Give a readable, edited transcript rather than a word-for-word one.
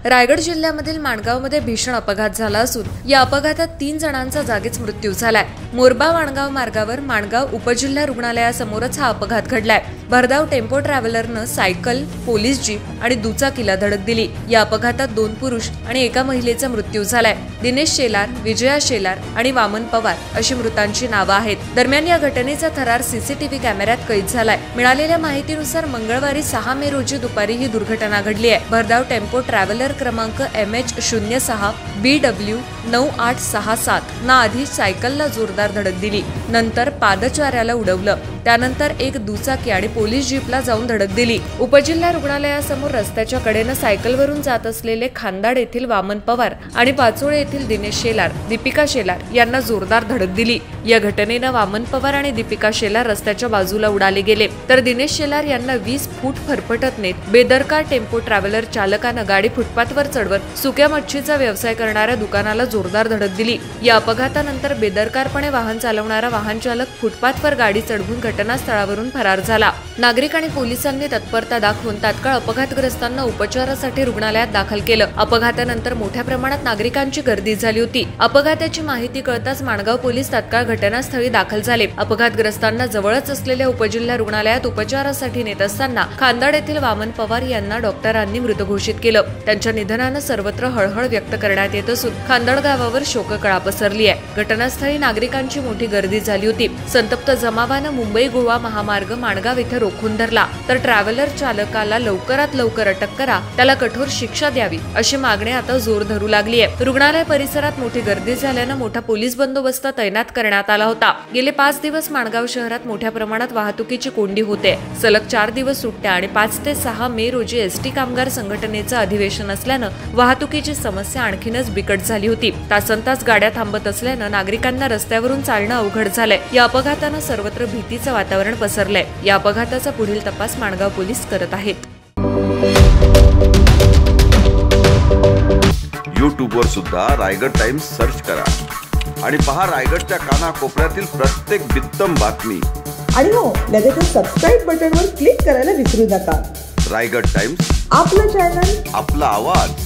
रायगड जिल्ह्यामधील माणगावमध्ये भीषण अपघात झाला असून या अपघातात 3 जणांचा जागीच मृत्यू झालाय। मोरबा माणगाव मार्गावर माणगाव उपजिल्हा रुग्णालयासमोरच हा अपघात घडलाय। भरधाव टेम्पो ट्रॅव्हलरनं सायकल, पोलीस जीप आणि दुचाकीला धडक दिली। या अपघातात 2 पुरुष आणि एका महिलेचा मृत्यू झालाय। दिनेश शेलार, विजया शेलार आणि वामन पवार अशी मृतांची नावं आहेत। दरम्यान या घटनेचा थरार सीसीटीव्ही कॅमेऱ्यात कैद झालाय। मिळालेल्या माहितीनुसार मंगळवारी 6 मे रोजी दुपारी ही दुर्घटना घडली आहे। भरधाव टेम्पो ट्रॅव्हलर क्रमांक MH06 BW 9867 ना आधी सायकलला जोरदार धडक दिली, नंतर पादचाऱ्याला उडवलं, त्यानंतर एक दुचाकी आणि पोलीस जीपला जाऊन धडक दिली। उपजिल्हा रुग्णालयासमोर रस्त्याच्या कडेनं सायकलवरून जात असलेले खांदाड येथील वामन पवार आणि पाचोळे येथील दिनेश शेलार, दीपिका शेलार यांना जोरदार धडक दिली। या घटनेनं वामन पवार आणि दीपिका शेलार रस्त्याच्या बाजूला उडाले गेले, तर दिनेश शेलार यांना 20 फूट फरफटत नेत बेदरकार टेम्पो ट्रॅव्हलर चालकानं गाडी फुटपाथवर चढवत सुक्या मच्छीचा व्यवसाय करणाऱ्या दुकानाला जोरदार धडक दिली। या अपघातानंतर बेदरकारपणे वाहन चालवणारा वाहन चालक फुटपाथवर गाडी चढवून घटनास्थळावरून फरार झाला। नागरिक आणि पोलिसांनी तत्परता दाखवून तात्काळ अपघातग्रस्तांना उपचारासाठी रुग्णालयात दाखल केलं। अपघातानंतर मोठ्या प्रमाणात नागरिकांची गर्दी झाली होती। अपघाताची माहिती कळताच माणगाव पोलीस तात्काळ घटनास्थळी दाखल झाले। अपघातग्रस्तांना जवळच असलेल्या उपजिल्हा रुग्णालयात उपचारासाठी नेत असताना खांदाड येथील वामन पवार यांना डॉक्टरांनी मृत घोषित केलं। त्यांच्या निधनानं सर्वत्र हळहळ व्यक्त करण्यात येत असून खांदाड गावावर शोककळा पसरली आहे। घटनास्थळी नागरिकांची मोठी गर्दी झाली होती। संतप्त जमावानं मुंबई गोवा महामार्ग माणगाव इथं रोखून धरला, तर ट्रॅव्हलर चालकाला लवकरात लवकर अटक करा, त्याला कठोर शिक्षा द्यावी अशी मागणी आता जोर धरू लागली आहे। रुग्णालय परिसरात मोठी गर्दी झाल्यानं मोठा पोलीस बंदोबस्त तैनात करण्यात आला होता। गेले 5 दिवस माणगाव शहरात मोठ्या प्रमाणात वाहतुकीची कोंडी होते। सलग 4 दिवस सुट्ट्या आणि 5 ते 6 मे रोजी एसटी कामगार संघटनेचं अधिवेशन असल्यानं वाहतुकीची समस्या आणखीनच बिकट झाली होती। तासनतास गाड्या थांबत असल्यानं नागरिकांना रस्त्यावरून चालणं अवघड झालंय। या अपघातानं सर्वत्र भीतीचं वातावरण पसरलंय। या अपघाताचा पुढील तपास माणगाव पोलीस करत आहेत। यूट्यूबवर सुद्धा रायगड टाइम्स सर्च करा आणि पहा रायगडच्या कानाकोपऱ्यातील प्रत्येक बित्तम बातमी। आणि हो, लगेच सबस्क्राइब बटनवर क्लिक करायला विसरू नका। रायगड टाइम्स, आपलं चॅनल, आपला आवाज।